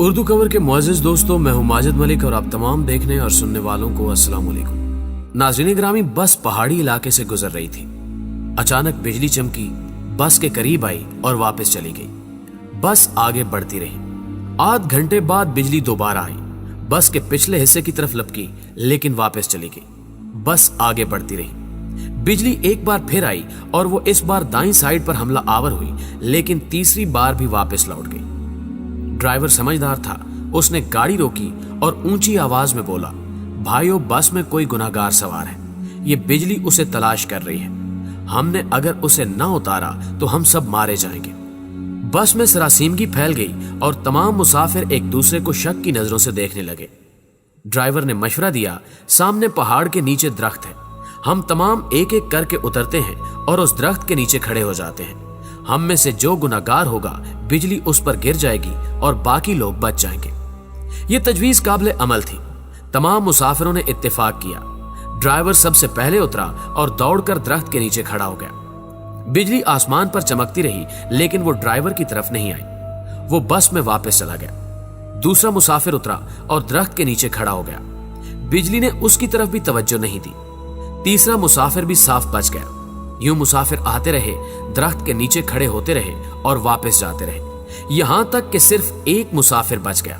Urdu cover के मुअज़्ज़िज़ दोस्तों, मैं हूं माजिद मलिक और आप तमाम देखने और सुनने वालों को अस्सलाम वालेकुम। नाज़रीन ग्रामी, बस पहाड़ी इलाके से गुजर रही थी। अचानक बिजली चमकी, बस के करीब आई और वापस चली गई। बस आगे बढ़ती रही। आध घंटे बाद बिजली दोबारा आई, बस के पिछले हिस्से की तरफ लपकी, लेकिन वापस चली गई। बस आगे बढ़ती रही। बिजली एक बार फिर आई और वो इस बार दाईं साइड पर हमला आवर हुई, लेकिन तीसरी बार भी वापस लौट गई। ड्राइवर समझदार था, उसने गाड़ी रोकी और ऊंची आवाज में बोला, भाइयों, बस में कोई गुनाहगार सवार है, ये बिजली उसे तलाश कर रही है। हमने अगर उसे न उतारा तो हम सब मारे जाएंगे। बस में सरासीमगी फैल गई और तमाम मुसाफिर एक दूसरे को शक की नजरों से देखने लगे। ड्राइवर ने मशवरा दिया, सामने पहाड़ के नीचे दरख्त है, हम तमाम एक एक करके उतरते हैं और उस दरख्त के नीचे खड़े हो जाते हैं। हम में से जो गुनाहगार होगा, बिजली उस पर गिर जाएगी और बाकी लोग बच जाएंगे। ये तजवीज काबिल अमल थी। तमाम मुसाफिरों ने इत्तेफाक किया। ड्राइवर सबसे पहले उतरा और दौड़कर दरख्त के नीचे खड़ा हो गया। बिजली आसमान पर चमकती रही, लेकिन वो ड्राइवर की तरफ नहीं आई। वो बस में वापस चला गया। दूसरा मुसाफिर उतरा और दरख्त के नीचे खड़ा हो गया। बिजली ने उसकी तरफ भी तवज्जो नहीं दी। तीसरा मुसाफिर भी साफ बच गया। यूं मुसाफिर आते रहे, दरख्त के नीचे खड़े होते रहे और वापस जाते रहे, यहां तक कि सिर्फ एक मुसाफिर बच गया।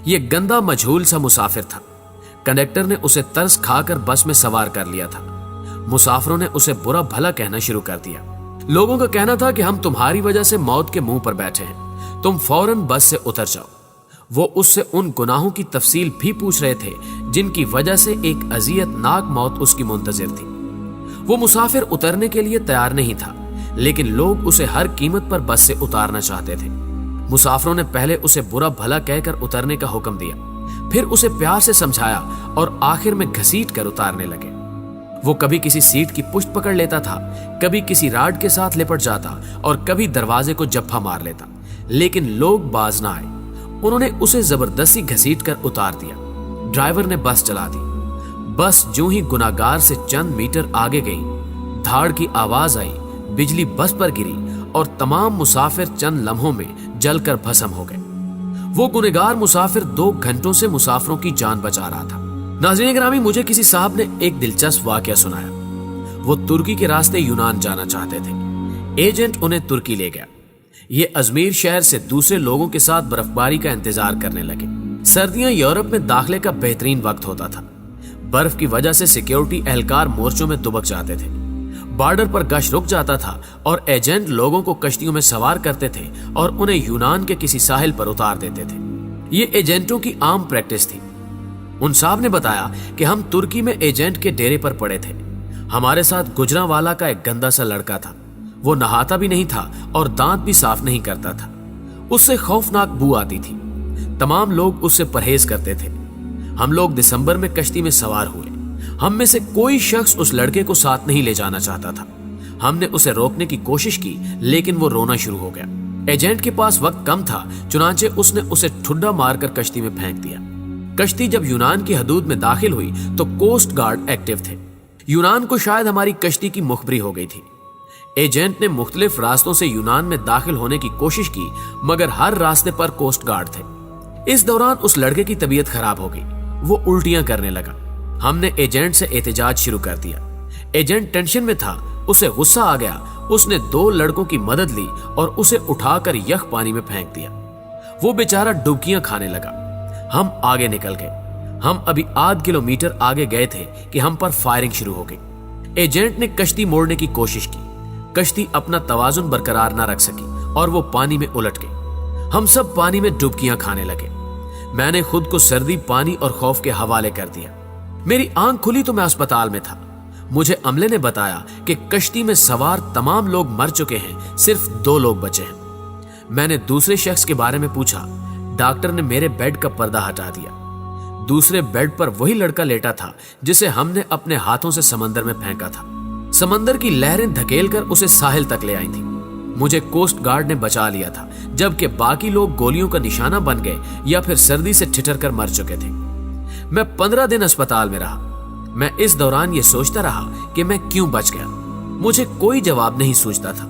ये गंदा मजहूल सा मुसाफिर था। कंडक्टर ने उसे तरस खाकर बस में सवार कर लिया था। मुसाफिरों ने उसे बुरा भला कहना शुरू कर दिया। लोगों का कहना था कि हम तुम्हारी वजह से मौत के मुंह पर बैठे हैं, तुम फौरन बस से उतर जाओ। वो उससे उन गुनाहों की तफसील भी पूछ रहे थे जिनकी वजह से एक अजियतनाक मौत उसकी मुंतजिर थी। वो मुसाफिर उतरने के लिए तैयार नहीं था, लेकिन लोग उसे हर कीमत पर बस से उतारना चाहते थे। मुसाफिरों ने पहले उसे बुरा भला कहकर उतरने का हुक्म दिया, फिर उसे प्यार से समझाया और आखिर में घसीट कर उतारने लगे। वो कभी किसी सीट की पुष्ट पकड़ लेता था, कभी किसी राड के साथ लिपट जाता और कभी दरवाजे को जप्फा मार लेता, लेकिन लोग बाज ना आए। उन्होंने उसे जबरदस्ती घसीट कर उतार दिया। ड्राइवर ने बस चला दी। बस जो ही गुनाहगार से चंद मीटर आगे गई, धाड़ की आवाज आई, बिजली बस पर गिरी और तमाम मुसाफिर चंद लम्हों में जलकर भस्म हो गए। वो गुनहगार मुसाफिर 2 घंटों से मुसाफिरों की जान बचा रहा था। नाज़रीन ग्रामी, मुझे किसी साहब ने एक दिलचस्प वाकया सुनाया। वो तुर्की के रास्ते यूनान जाना चाहते थे। एजेंट उन्हें तुर्की ले गया। ये अजमेर शहर से दूसरे लोगों के साथ बर्फबारी का इंतजार करने लगे। सर्दियां यूरोप में दाखिले का बेहतरीन वक्त होता था। बर्फ की वजह से सिक्योरिटी एहलकार मोर्चों में दुबक जाते थे। बॉर्डर पर गश्त रुक जाता था और एजेंट लोगों को कश्तियों में सवार करते थे और उन्हें यूनान के किसी साहिल पर उतार देते थे। ये एजेंटों की आम प्रैक्टिस थी। उन साहब ने बताया कि हम तुर्की में एजेंट के डेरे पर पड़े थे। हमारे साथ गुजरांवाला का एक गंदा सा लड़का था। वो नहाता भी नहीं था और दांत भी साफ नहीं करता था। उससे खौफनाक बू आती थी। तमाम लोग उससे परहेज करते थे। हम लोग दिसंबर में कश्ती में सवार हुए। हम में से कोई शख्स उस लड़के को साथ नहीं ले जाना चाहता था। हमने उसे रोकने की कोशिश की, लेकिन वो रोना शुरू हो गया। एजेंट के पास वक्त कम था, चुनांचे उसने उसे ठुड्डा मारकर कश्ती में फेंक दिया। कश्ती जब यूनान की हदूद में दाखिल हुई तो कोस्ट गार्ड एक्टिव थे। यूनान को शायद हमारी कश्ती की मुखबरी हो गई थी। एजेंट ने मुख्तलिफ रास्तों से यूनान में दाखिल होने की कोशिश की, मगर हर रास्ते पर कोस्ट गार्ड थे। इस दौरान उस लड़के की तबीयत खराब हो गई। वो उल्टियां करने लगा। हमने एजेंट से एहतजाज शुरू कर दिया। एजेंट टेंशन में था, उसे गुस्सा आ गया। उसने 2 लड़कों की मदद ली और उसे उठाकर यख पानी में फेंक दिया। वो बेचारा डुबकियां खाने लगा। हम आगे निकल गए। हम अभी आध किलोमीटर आगे गए थे कि हम पर फायरिंग शुरू हो गई। एजेंट ने कश्ती मोड़ने की कोशिश की। कश्ती अपना तवाजुन बरकरार न रख सकी और वो पानी में उलट गई। हम सब पानी में डुबकियां खाने लगे। मैंने खुद को सर्दी, पानी और खौफ के हवाले कर दिया। मेरी आंख खुली तो मैं अस्पताल में था। मुझे अमले ने बताया कि कश्ती में सवार तमाम लोग मर चुके हैं, सिर्फ 2 लोग बचे हैं। मैंने दूसरे शख्स के बारे में पूछा। डॉक्टर ने मेरे बेड का पर्दा हटा दिया। दूसरे बेड पर वही लड़का लेटा था जिसे हमने अपने हाथों से समंदर में फेंका था। समंदर की लहरें धकेलकर उसे साहिल तक ले आई थी। मुझे कोस्ट गार्ड ने बचा लिया था, जबकि बाकी लोग गोलियों का निशाना बन गए या फिर सर्दी से ठिठर कर मर चुके थे। मैं 15 दिन अस्पताल में रहा। मैं इस दौरान ये सोचता रहा कि मैं क्यों बच गया। मुझे कोई जवाब नहीं सूझता था।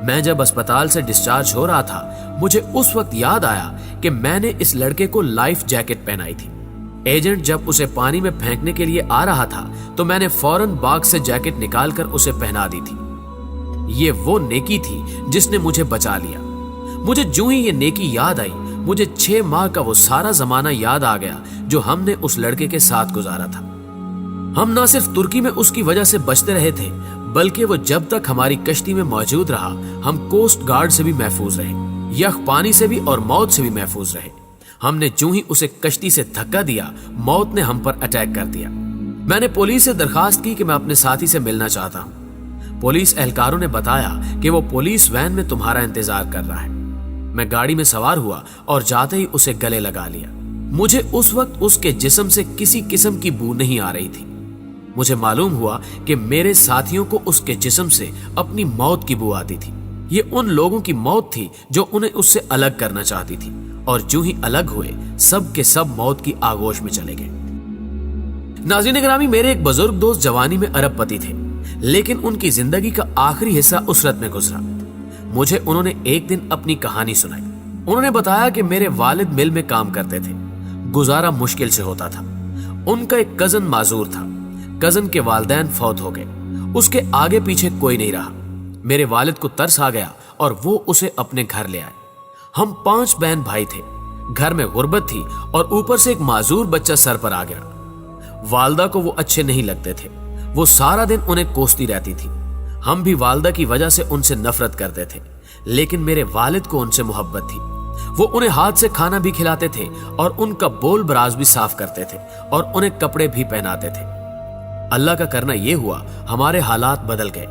मैं जब अस्पताल से डिस्चार्ज हो रहा था, मुझे उस वक्त याद आया कि मैंने इस लड़के को लाइफ जैकेट पहनाई थी। एजेंट जब उसे पानी में फेंकने के लिए आ रहा था तो मैंने फौरन बाग से जैकेट निकालकर उसे पहना दी थी। ये वो नेकी थी जिसने मुझे बचा लिया। मुझे जो ही ये नेकी याद आई, मुझे 6 माह का वो सारा जमाना याद आ गया जो हमने उस लड़के के साथ गुजारा था। हम ना सिर्फ तुर्की में उसकी वजह से बचते रहे थे, बल्कि वो जब तक हमारी कश्ती में मौजूद रहा, हम कोस्ट गार्ड से भी महफूज रहे, यख पानी से भी और मौत से भी महफूज रहे। हमने जो ही उसे कश्ती से धक्का दिया, मौत ने हम पर अटैक कर दिया। मैंने पुलिस से दरखास्त की कि मैं अपने साथी से मिलना चाहता हूँ। पुलिस एहलकारों ने बताया कि वो पुलिस वैन में तुम्हारा इंतजार कर रहा है। मैं गाड़ी में सवार हुआ और जाते ही उसे गले लगा लिया। मुझे उस वक्त उसके जिस्म से किसी किस्म की बू नहीं आ रही थी। मुझे मालूम हुआ कि मेरे साथियों को उसके जिस्म से अपनी मौत की बू आती थी। ये उन लोगों की मौत थी जो उन्हें उससे अलग करना चाहती थी, और जो ही अलग हुए सब के सब मौत की आगोश में चले गए। नाज़रीन ग्रामी, मेरे एक बुजुर्ग दोस्त जवानी में अरबपति थे, लेकिन उनकी जिंदगी का आखिरी हिस्सा उसरत में गुजरा। मुझे उन्होंने एक दिन अपनी कहानी सुनाई। उन्होंने बताया कि मेरे वालिद मिल में काम करते थे, गुजारा मुश्किल से होता था। उनका एक कजन माजूर था। कजन के वालिदैन फौत हो गए, उसके आगे पीछे कोई नहीं रहा। मेरे वालिद को तरस आ गया और वो उसे अपने घर ले आए। हम 5 बहन भाई थे। घर में गुर्बत थी और ऊपर से एक माजूर बच्चा सर पर आ गया। वालदा को वो अच्छे नहीं लगते थे। वो सारा दिन उन्हें कोसती रहती थी। हम भी वालदा की वजह से उनसे नफरत करते थे, लेकिन मेरे वालिद को उनसे मोहब्बत थी। वो उन्हें हाथ से खाना भी खिलाते थे और उनका बोल बराज भी साफ करते थे और उन्हें कपड़े भी पहनाते थे। अल्लाह का करना यह हुआ, हमारे हालात बदल गए।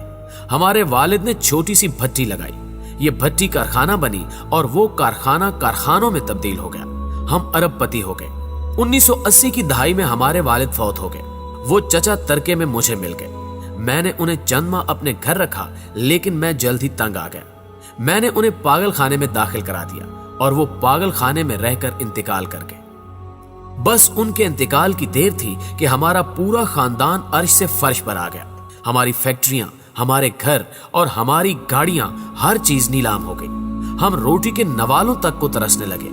हमारे वालिद ने छोटी सी भट्टी लगाई। ये भट्टी कारखाना बनी और वो कारखाना कारखानों में तब्दील हो गया। हम अरबपति हो गए। 1980 की दहाई में हमारे वालिद फौत हो गए। वो चचा तरके में मुझे मिल गए। मैंने उन्हें चंद माह अपने घर रखा, लेकिन मैं जल्द ही तंग आ गया। मैंने उन्हें पागल खाने में दाखिल करा दिया और वो पागल खाने में रहकर इंतकाल कर गए। बस उनके इंतकाल की देर थी कि हमारा पूरा खानदान अर्श से फर्श पर आ गया। हमारी फैक्ट्रियां, हमारे घर और हमारी गाड़ियां, हर चीज नीलाम हो गई। हम रोटी के नवालों तक को तरसने लगे।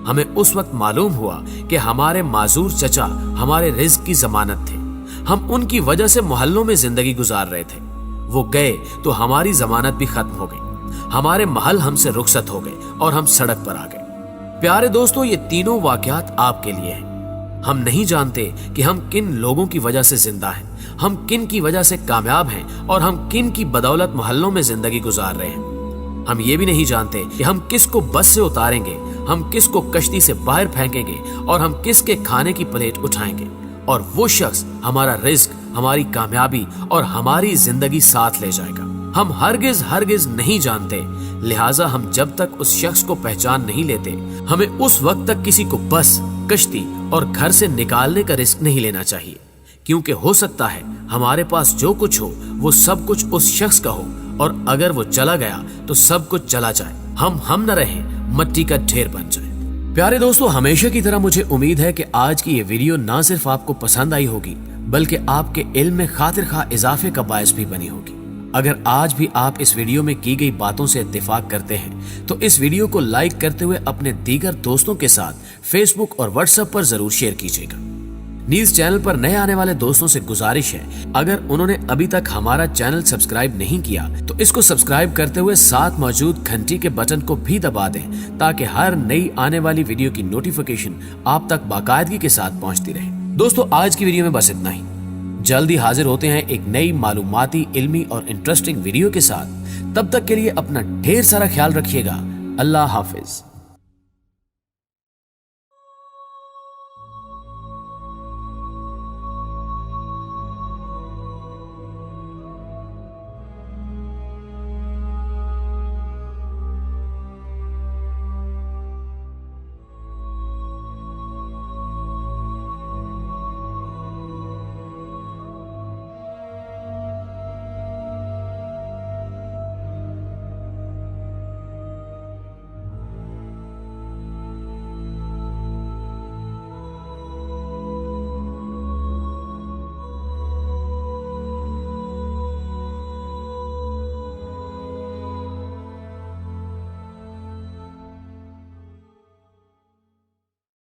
हमें उस वक्त मालूम हुआ कि हमारे माजूर चचा हमारे रिज्क की जमानत थे। हम उनकी वजह से मोहल्लों में जिंदगी गुजार रहे थे। वो गए तो हमारी जमानत भी खत्म हो गई। हमारे महल हमसे रुखसत हो गए और हम सड़क पर आ गए। प्यारे दोस्तों, ये तीनों वाकयात आपके लिए हैं। हम नहीं जानते कि हम किन लोगों की वजह से जिंदा हैं, हम किन की वजह से कामयाब हैं और हम किन की बदौलत मोहल्लों में जिंदगी गुजार रहे हैं। हम ये भी नहीं जानते कि हम किस को बस से उतारेंगे, हम किस को कश्ती से बाहर फेंकेंगे और हम किसके खाने की प्लेट उठाएंगे, और वो शख्स हमारा रिस्क, हमारी कामयाबी और हमारी जिंदगी साथ ले जाएगा। हम हरगिज नहीं जानते, लिहाजा हम जब तक उस शख्स को पहचान नहीं लेते, हमें उस वक्त तक किसी को बस, कश्ती और घर से निकालने का रिस्क नहीं लेना चाहिए, क्योंकि हो सकता है हमारे पास जो कुछ हो वो सब कुछ उस शख्स का हो, और अगर वो चला गया तो सब कुछ चला जाए, हम न रहे, मट्टी का ढेर बन जाए। प्यारे दोस्तों, हमेशा की तरह मुझे उम्मीद है कि आज की ये वीडियो ना सिर्फ आपको पसंद आई होगी, बल्कि आपके इल्म में खातिर खा इजाफे का बायस भी बनी होगी। अगर आज भी आप इस वीडियो में की गई बातों से इत्तेफाक करते हैं तो इस वीडियो को लाइक करते हुए अपने दीगर दोस्तों के साथ फेसबुक और व्हाट्सएप पर जरूर शेयर कीजिएगा। न्यूज चैनल पर नए आने वाले दोस्तों से गुजारिश है, अगर उन्होंने अभी तक हमारा चैनल सब्सक्राइब नहीं किया तो इसको सब्सक्राइब करते हुए साथ मौजूद घंटी के बटन को भी दबा दें, ताकि हर नई आने वाली वीडियो की नोटिफिकेशन आप तक बाकायदगी के साथ पहुंचती रहे। दोस्तों, आज की वीडियो में बस इतना ही। जल्दी हाजिर होते हैं एक नई मालूमाती, इल्मी और इंटरेस्टिंग वीडियो के साथ। तब तक के लिए अपना ढेर सारा ख्याल रखिएगा। अल्लाह हाफिज।